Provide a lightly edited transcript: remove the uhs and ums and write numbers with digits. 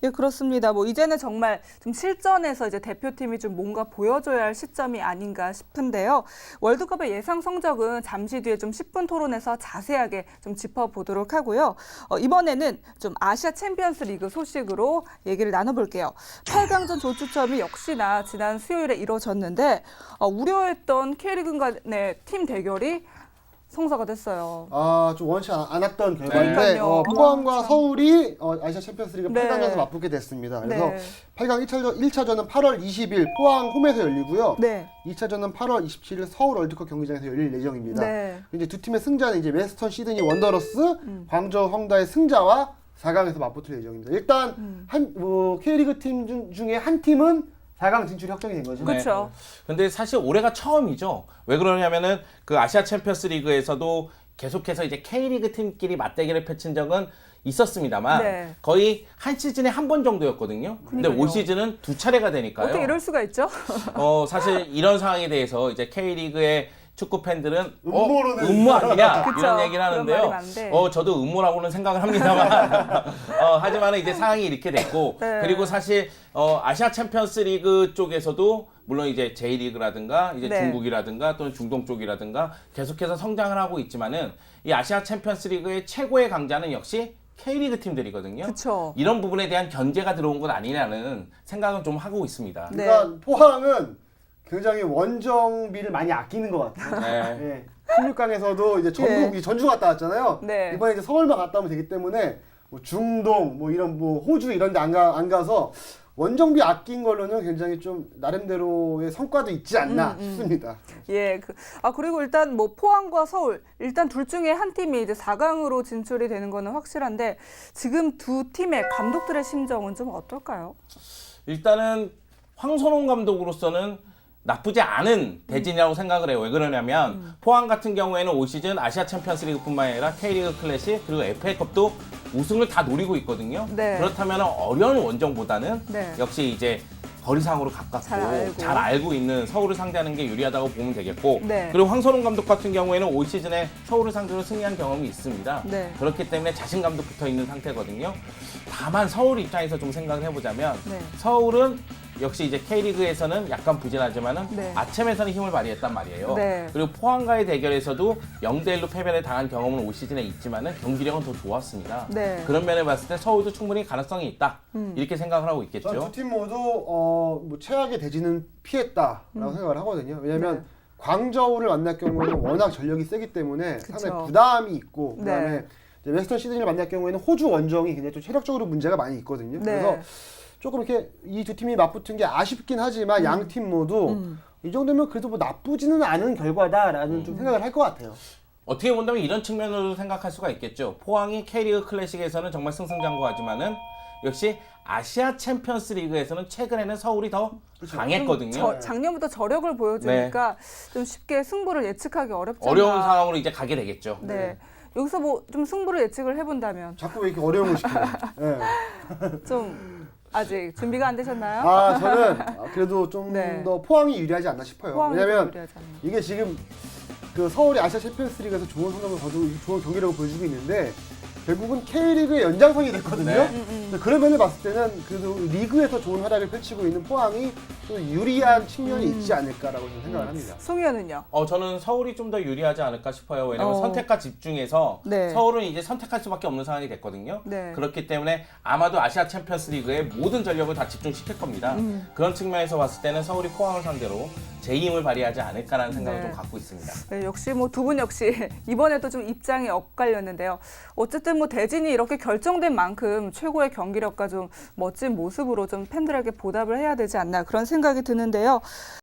예, 그렇습니다. 뭐 이제는 정말 좀 실전에서 이제 대표팀이 좀 뭔가 보여줘야 할 시점이 아닌가 싶은데요. 월드컵의 예상 성적은 잠시 뒤에 좀 10분 토론에서 자세하게 좀 짚어보도록 하고요. 이번에는 좀 아시아 챔피언스 리그 소식으로 얘기를 나눠볼게요. 8강전 조추첨이 역시나 지난 수요일에 이뤄졌는데 우려했던 K리그 간의 팀 대결이 성사가 됐어요. 좀 원치 않았던 결과인데 그러니까요. 포항과 서울이 아시아 챔피언스리그 네. 8강에서 맞붙게 됐습니다. 그래서 네. 8강 1차전은 8월 20일 포항 홈에서 열리고요. 네. 2차전은 8월 27일 서울 월드컵 경기장에서 열릴 예정입니다. 네. 이제 두 팀의 승자는 이제 웨스턴 시드니 원더러스, 광저우 헝다의 승자와 4강에서 맞붙을 예정입니다. 일단 K리그 팀 중에 한 팀은 4강 진출이 확정이 된 거죠. 그렇죠. 근데 사실 올해가 처음이죠. 왜 그러냐면은 그 아시아 챔피언스 리그에서도 계속해서 이제 K리그 팀끼리 맞대결을 펼친 적은 있었습니다만 네. 거의 한 시즌에 한 번 정도였거든요. 근데 그러니까요. 올 시즌은 두 차례가 되니까요. 어떻게 이럴 수가 있죠? 사실 이런 상황에 대해서 이제 K리그의 축구 팬들은 음모론을 음모 아니냐 그쵸. 이런 얘기를 그런 말이 하는데요. 많은데. 저도 음모라고는 생각을 합니다만 하지만 이제 상황이 이렇게 됐고 네. 그리고 사실 아시아 챔피언스 리그 쪽에서도 물론 이제 J리그라든가 이제 네. 중국이라든가 또는 중동 쪽이라든가 계속해서 성장을 하고 있지만은 이 아시아 챔피언스 리그의 최고의 강자는 역시 K리그 팀들이거든요. 그쵸. 이런 부분에 대한 견제가 들어온 것 아니냐는 생각은 좀 하고 있습니다. 네. 그러니까 포항은 굉장히 원정비를 많이 아끼는 것 같아요. 네. 네. 16강에서도 이제 전북, 네. 전주 갔다 왔잖아요. 네. 이번에 이제 서울만 갔다 오면 되기 때문에 뭐 중동, 뭐 이런 뭐 호주 이런 데 안 가서 원정비 아낀 걸로는 굉장히 좀 나름대로의 성과도 있지 않나 싶습니다. 예, 그리고 일단 뭐 포항과 서울 일단 둘 중에 한 팀이 이제 4강으로 진출이 되는 거는 확실한데 지금 두 팀의 감독들의 심정은 좀 어떨까요? 일단은 황선홍 감독으로서는 나쁘지 않은 대진이라고 생각을 해요. 왜 그러냐면 포항 같은 경우에는 올 시즌 아시아 챔피언스 리그뿐만 아니라 K리그 클래식 그리고 FA컵도 우승을 다 노리고 있거든요. 네. 그렇다면 어려운 원정보다는 네. 역시 이제 거리상으로 가깝고 잘 알고. 있는 서울을 상대하는 게 유리하다고 보면 되겠고 네. 그리고 황선홍 감독 같은 경우에는 올 시즌에 서울을 상대로 승리한 경험이 있습니다. 네. 그렇기 때문에 자신감도 붙어 있는 상태거든요. 다만 서울 입장에서 좀 생각을 해보자면 네. 서울은 역시 이제 K리그에서는 약간 부진하지만은 네. 아챔에서는 힘을 발휘했단 말이에요. 네. 그리고 포항과의 대결에서도 0대1로 패배를 당한 경험은 올 시즌에 있지만은 경기력은 더 좋았습니다. 네. 그런 면에 봤을 때 서울도 충분히 가능성이 있다. 이렇게 생각을 하고 있겠죠. 전 두 팀 모두 뭐 최악의 대진은 피했다라고 생각을 하거든요. 왜냐하면 네. 광저우를 만날 경우에는 워낙 전력이 세기 때문에 그쵸. 상당히 부담이 있고 네. 그다음에 이제 웨스턴 시드니를 만날 경우에는 호주 원정이 굉장히 좀 체력적으로 문제가 많이 있거든요. 네. 그래서 조금 이렇게 이 두 팀이 맞붙은 게 아쉽긴 하지만 양 팀 모두 이 정도면 그래도 뭐 나쁘지는 않은 결과다라는 좀 생각을 할 것 같아요. 어떻게 본다면 이런 측면으로 생각할 수가 있겠죠. 포항이 K리그 클래식에서는 정말 승승장구하지만은 역시 아시아 챔피언스 리그에서는 최근에는 서울이 더 강했거든요. 작년부터 저력을 보여주니까 좀 쉽게 승부를 예측하기 어렵잖아요. 어려운 상황으로 이제 가게 되겠죠. 네. 여기서 뭐 좀 승부를 예측을 해본다면 자꾸 왜 이렇게 어려운 걸 시켜요? 네. 좀 아직 준비가 안 되셨나요? 저는 그래도 좀 네. 더 포항이 유리하지 않나 싶어요. 포항이 왜냐면 유리하잖아요. 이게 지금 그 서울이 아시아 챔피언스리그에서 좋은 성적을 거두고 좋은 경기력을 보여주고 있는데 결국은 K리그의 연장선이 됐거든요. 네. 근데 그런 면을 봤을 때는 그래도 리그에서 좋은 활약을 펼치고 있는 포항이 또 유리한 측면이 있지 않을까라고 저는 생각을 합니다. 송희연은요? 저는 서울이 좀 더 유리하지 않을까 싶어요. 왜냐면 어. 선택과 집중해서 네. 서울은 이제 선택할 수밖에 없는 상황이 됐거든요. 네. 그렇기 때문에 아마도 아시아 챔피언스 리그에 모든 전력을 다 집중시킬 겁니다. 그런 측면에서 봤을 때는 서울이 포항을 상대로 제 힘을 발휘하지 않을까라는 생각을 네. 좀 갖고 있습니다. 네, 역시 뭐 두 분 역시 이번에도 좀 입장이 엇갈렸는데요. 어쨌든 뭐 대진이 이렇게 결정된 만큼 최고의 경기력과 좀 멋진 모습으로 좀 팬들에게 보답을 해야 되지 않나 그런 생각이 드는데요.